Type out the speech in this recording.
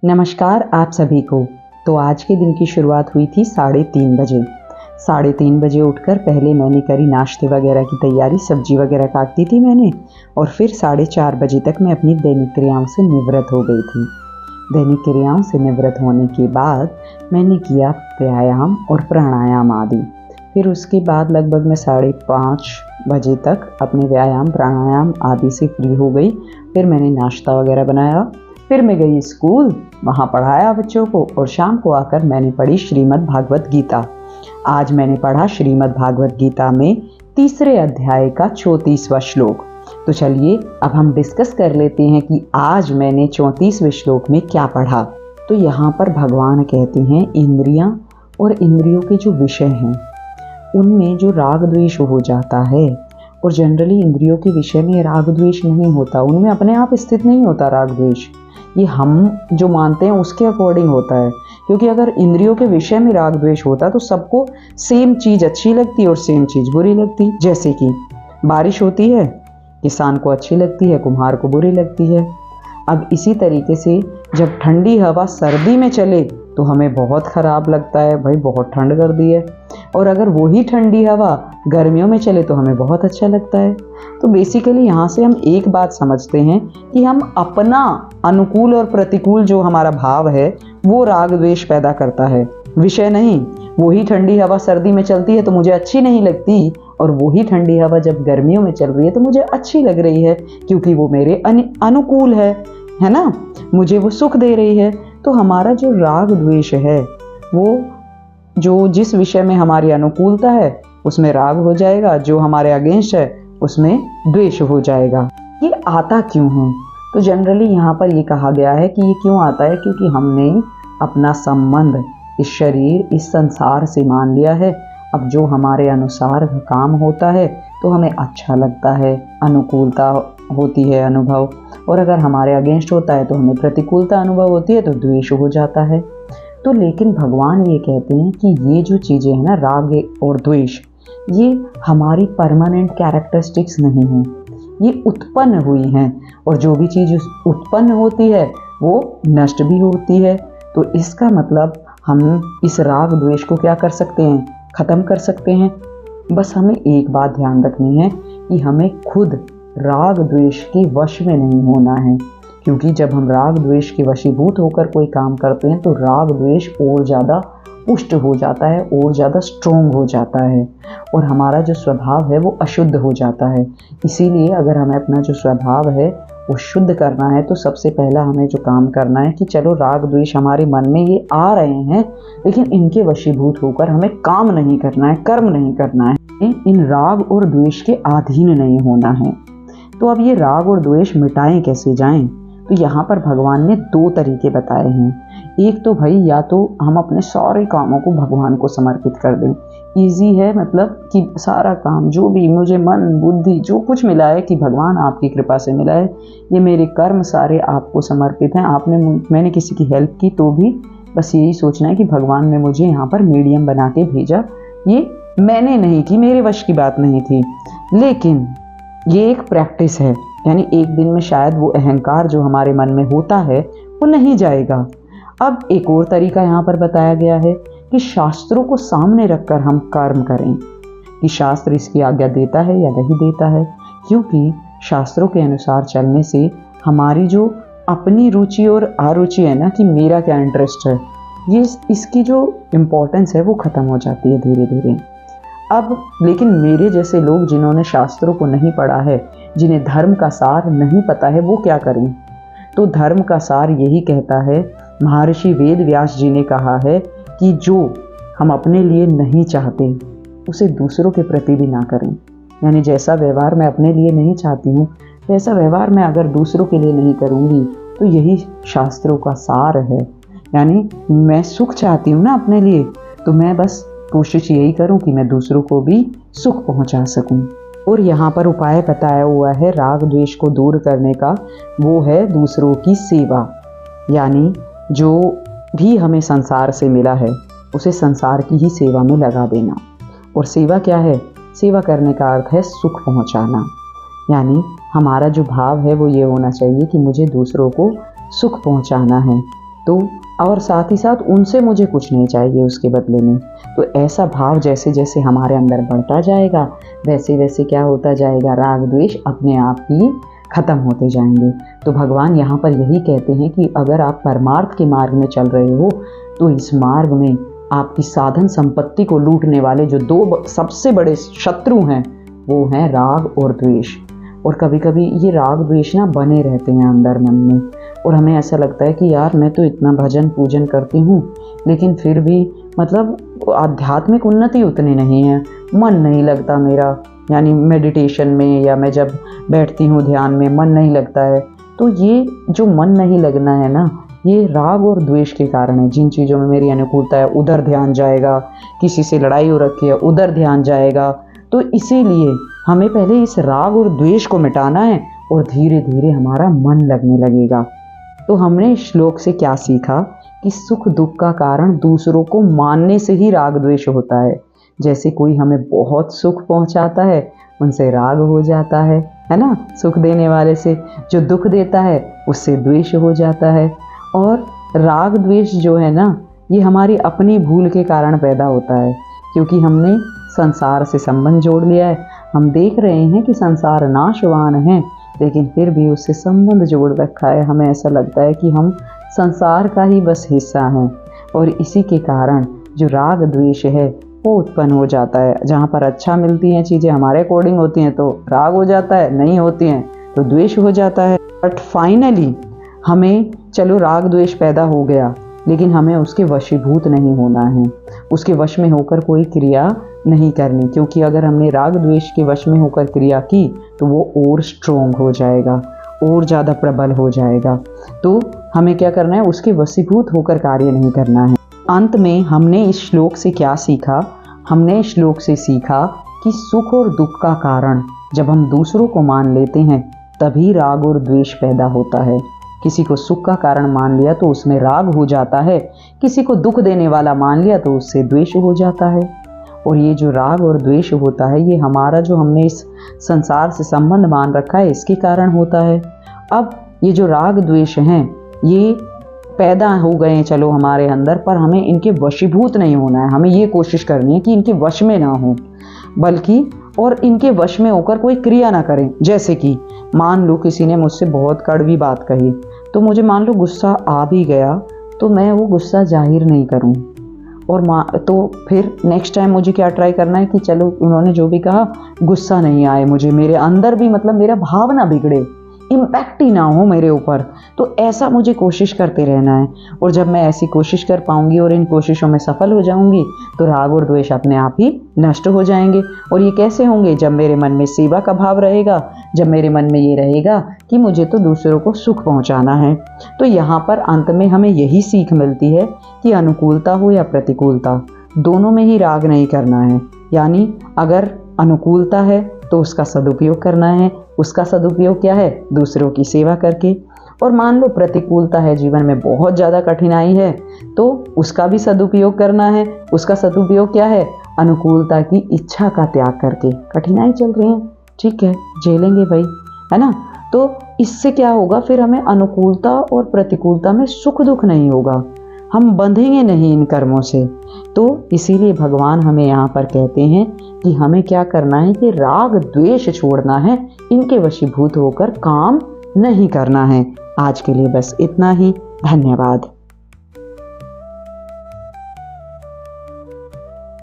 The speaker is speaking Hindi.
नमस्कार आप सभी को। तो आज के दिन की शुरुआत हुई थी 3:30 बजे। 3:30 बजे उठकर पहले मैंने करी नाश्ते वगैरह की तैयारी, सब्जी वगैरह काटी थी मैंने, और फिर 4:30 बजे तक मैं अपनी दैनिक क्रियाओं से निवृत्त हो गई थी। दैनिक क्रियाओं से निवृत्त होने के बाद मैंने किया व्यायाम और प्राणायाम आदि। फिर उसके बाद लगभग मैं 5:30 बजे तक अपने व्यायाम प्राणायाम आदि से फ्री हो गई। फिर मैंने नाश्ता वगैरह बनाया, फिर मैं गई स्कूल, वहाँ पढ़ाया बच्चों को, और शाम को आकर मैंने पढ़ी श्रीमद् भागवत गीता। आज मैंने पढ़ा श्रीमद् भागवत गीता में 3 अध्याय का 34वां श्लोक। तो चलिए अब हम डिस्कस कर लेते हैं कि आज मैंने 34वें श्लोक में क्या पढ़ा। तो यहाँ पर भगवान कहते हैं इंद्रियां और इंद्रियों के जो विषय हैं उनमें जो राग द्वेष हो जाता है, और जनरली इंद्रियों के विषय में राग द्वेष नहीं होता, उनमें अपने आप स्थित नहीं होता राग द्वेष। ये हम जो मानते हैं उसके अकॉर्डिंग होता है, क्योंकि अगर इंद्रियों के विषय में राग द्वेष होता तो सबको सेम चीज़ अच्छी लगती और सेम चीज़ बुरी लगती। जैसे कि बारिश होती है, किसान को अच्छी लगती है, कुम्हार को बुरी लगती है। अब इसी तरीके से जब ठंडी हवा सर्दी में चले तो हमें बहुत ख़राब लगता है, भाई बहुत ठंड कर दी है, और अगर वही ठंडी हवा गर्मियों में चले तो हमें बहुत अच्छा लगता है। तो बेसिकली यहाँ से हम एक बात समझते हैं कि हम अपना अनुकूल और प्रतिकूल जो हमारा भाव है वो राग द्वेष पैदा करता है, विषय नहीं। वही ठंडी हवा सर्दी में चलती है तो मुझे अच्छी नहीं लगती, और वही ठंडी हवा जब गर्मियों में चल रही है तो मुझे अच्छी लग रही है, क्योंकि वो मेरे अनुकूल है ना, मुझे वो सुख दे रही है। तो हमारा जो राग द्वेष है वो जो जिस विषय में हमारी अनुकूलता है उसमें राग हो जाएगा, जो हमारे अगेंस्ट है उसमें द्वेष हो जाएगा। ये आता क्यों है? तो जनरली यहाँ पर ये कहा गया है कि ये क्यों आता है, क्योंकि हमने अपना संबंध इस शरीर इस संसार से मान लिया है। अब जो हमारे अनुसार काम होता है तो हमें अच्छा लगता है, अनुकूलता होती है अनुभव, और अगर हमारे अगेंस्ट होता है तो हमें प्रतिकूलता अनुभव होती है, तो द्वेष हो जाता है। तो लेकिन भगवान ये कहते हैं कि ये जो चीज़ें हैं ना, राग और द्वेष, ये हमारी परमानेंट कैरेक्टरिस्टिक्स नहीं हैं, ये उत्पन्न हुई हैं, और जो भी चीज़ उत्पन्न होती है वो नष्ट भी होती है। तो इसका मतलब हम इस राग द्वेष को क्या कर सकते हैं? ख़त्म कर सकते हैं। बस हमें एक बात ध्यान रखनी है कि हमें खुद राग द्वेष के वश में नहीं होना है, क्योंकि जब हम राग द्वेष के वशीभूत होकर कोई काम करते हैं तो राग द्वेष और ज़्यादा पुष्ट हो जाता है, और ज़्यादा स्ट्रोंग हो जाता है, और हमारा जो स्वभाव है वो अशुद्ध हो जाता है। इसीलिए अगर हमें अपना जो स्वभाव है वो शुद्ध करना है तो सबसे पहला हमें जो काम करना है कि चलो राग द्वेष हमारे मन में ये आ रहे हैं, लेकिन इनके वशीभूत होकर हमें काम नहीं करना है, कर्म नहीं करना है, इन राग और द्वेष के अधीन नहीं होना है। तो अब ये राग और द्वेष मिटाएं कैसे जाएं? तो यहाँ पर भगवान ने 2 तरीके बताए हैं। एक तो भाई या तो हम अपने सारे कामों को भगवान को समर्पित कर दें। ईजी है, मतलब कि सारा काम जो भी मुझे मन बुद्धि जो कुछ मिला है कि भगवान आपकी कृपा से मिला है, ये मेरे कर्म सारे आपको समर्पित हैं। मैंने किसी की हेल्प की तो भी बस यही सोचना है कि भगवान ने मुझे यहाँ पर मीडियम बना के भेजा, ये मैंने नहीं की, मेरे वश की बात नहीं थी। लेकिन ये एक प्रैक्टिस है, यानी एक दिन में शायद वो अहंकार जो हमारे मन में होता है वो नहीं जाएगा। अब एक और तरीका यहाँ पर बताया गया है कि शास्त्रों को सामने रखकर हम कर्म करें, कि शास्त्र इसकी आज्ञा देता है या नहीं देता है, क्योंकि शास्त्रों के अनुसार चलने से हमारी जो अपनी रुचि और अरुचि है ना, कि मेरा क्या इंटरेस्ट है, ये इसकी जो इम्पोर्टेंस है वो ख़त्म हो जाती है धीरे धीरे। अब लेकिन मेरे जैसे लोग जिन्होंने शास्त्रों को नहीं पढ़ा है, जिन्हें धर्म का सार नहीं पता है, वो क्या करें? तो धर्म का सार यही कहता है, महर्षि वेद व्यास जी ने कहा है कि जो हम अपने लिए नहीं चाहते उसे दूसरों के प्रति भी ना करें। यानी जैसा व्यवहार मैं अपने लिए नहीं चाहती हूँ वैसा व्यवहार मैं अगर दूसरों के लिए नहीं करूँगी, तो यही शास्त्रों का सार है। यानी मैं सुख चाहती हूँ ना अपने लिए, तो मैं बस कोशिश यही करूं कि मैं दूसरों को भी सुख पहुंचा सकूं। और यहाँ पर उपाय बताया हुआ है राग द्वेष को दूर करने का, वो है दूसरों की सेवा। यानी जो भी हमें संसार से मिला है उसे संसार की ही सेवा में लगा देना। और सेवा क्या है? सेवा करने का अर्थ है सुख पहुंचाना। यानी हमारा जो भाव है वो ये होना चाहिए कि मुझे दूसरों को सुख पहुंचाना है। तो और साथ ही साथ उनसे मुझे कुछ नहीं चाहिए उसके बदले में। तो ऐसा भाव जैसे जैसे हमारे अंदर बढ़ता जाएगा वैसे वैसे क्या होता जाएगा, राग द्वेष अपने आप ही खत्म होते जाएंगे। तो भगवान यहाँ पर यही कहते हैं कि अगर आप परमार्थ के मार्ग में चल रहे हो तो इस मार्ग में आपकी साधन संपत्ति को लूटने वाले जो दो सबसे बड़े शत्रु हैं वो हैं राग और द्वेष। और कभी कभी ये राग द्वेष ना बने रहते हैं अंदर मन में, और हमें ऐसा लगता है कि यार मैं तो इतना भजन पूजन करती हूँ लेकिन फिर भी मतलब आध्यात्मिक उन्नति उतनी नहीं है, मन नहीं लगता मेरा, यानी मेडिटेशन में या मैं जब बैठती हूँ ध्यान में मन नहीं लगता है। तो ये जो मन नहीं लगना है ना, ये राग और द्वेष के कारण है। जिन चीज़ों में मेरी अनुकूलता है उधर ध्यान जाएगा, किसी से लड़ाई हो रखी है उधर ध्यान जाएगा। तो इसीलिए हमें पहले इस राग और द्वेष को मिटाना है और धीरे धीरे हमारा मन लगने लगेगा। तो हमने इस श्लोक से क्या सीखा कि सुख दुख का कारण दूसरों को मानने से ही राग द्वेष होता है। जैसे कोई हमें बहुत सुख पहुंचाता है उनसे राग हो जाता है ना, सुख देने वाले से। जो दुख देता है उससे द्वेष हो जाता है। और राग द्वेष जो है ना, ये हमारी अपनी भूल के कारण पैदा होता है, क्योंकि हमने संसार से संबंध जोड़ लिया है। हम देख रहे हैं कि संसार नाशवान है लेकिन फिर भी उससे संबंध जोड़ रखा है। हमें ऐसा लगता है कि हम संसार का ही बस हिस्सा हैं, और इसी के कारण जो राग द्वेष है वो उत्पन्न हो जाता है। जहाँ पर अच्छा मिलती हैं चीज़ें, हमारे अकॉर्डिंग होती हैं तो राग हो जाता है, नहीं होती हैं तो द्वेष हो जाता है। बट फाइनली हमें चलो राग द्वेष पैदा हो गया लेकिन हमें उसके वशीभूत नहीं होना है, उसके वश में होकर कोई क्रिया नहीं करनी, क्योंकि अगर हमने राग द्वेष के वश में होकर क्रिया की तो वो और स्ट्रोंग हो जाएगा, और ज़्यादा प्रबल हो जाएगा। तो हमें क्या करना है, उसके वशीभूत होकर कार्य नहीं करना है। अंत में हमने इस श्लोक से क्या सीखा? हमने इस श्लोक से सीखा कि सुख और दुख का कारण जब हम दूसरों को मान लेते हैं तभी राग और द्वेष पैदा होता है। किसी को सुख का कारण मान लिया तो उसमें राग हो जाता है, किसी को दुख देने वाला मान लिया तो उससे द्वेष हो जाता है। और ये जो राग और द्वेष होता है ये हमारा जो हमने इस संसार से संबंध मान रखा है इसके कारण होता है। अब ये जो राग द्वेष हैं ये पैदा हो गए हैं चलो हमारे अंदर, पर हमें इनके वशीभूत नहीं होना है। हमें ये कोशिश करनी है कि इनके वश में ना हो, बल्कि और इनके वश में होकर कोई क्रिया ना करें। जैसे कि मान लो किसी ने मुझसे बहुत कड़वी बात कही तो मुझे मान लो गुस्सा आ भी गया तो मैं वो गुस्सा जाहिर नहीं करूं, और तो फिर नेक्स्ट टाइम मुझे क्या ट्राई करना है कि चलो उन्होंने जो भी कहा गुस्सा नहीं आए मुझे, मेरे अंदर भी मतलब मेरा भाव ना बिगड़े, इम्पैक्ट ही ना हो मेरे ऊपर। तो ऐसा मुझे कोशिश करते रहना है, और जब मैं ऐसी कोशिश कर पाऊंगी और इन कोशिशों में सफल हो जाऊंगी तो राग और द्वेष अपने आप ही नष्ट हो जाएंगे। और ये कैसे होंगे? जब मेरे मन में सेवा का भाव रहेगा, जब मेरे मन में ये रहेगा कि मुझे तो दूसरों को सुख पहुंचाना है। तो यहाँ पर अंत में हमें यही सीख मिलती है कि अनुकूलता हो या प्रतिकूलता दोनों में ही राग नहीं करना है। यानी अगर अनुकूलता है तो उसका सदुपयोग करना है। उसका सदुपयोग क्या है? दूसरों की सेवा करके। और मान लो प्रतिकूलता है, जीवन में बहुत ज़्यादा कठिनाई है, तो उसका भी सदुपयोग करना है। उसका सदुपयोग क्या है? अनुकूलता की इच्छा का त्याग करके। कठिनाई चल रही है, ठीक है, झेलेंगे भाई, है ना। तो इससे क्या होगा, फिर हमें अनुकूलता और प्रतिकूलता में सुख दुख नहीं होगा, हम बंधेंगे नहीं इन कर्मों से। तो इसीलिए भगवान हमें यहाँ पर कहते हैं कि हमें क्या करना है कि राग द्वेष छोड़ना है, इनके वशीभूत होकर काम नहीं करना है। आज के लिए बस इतना ही। धन्यवाद।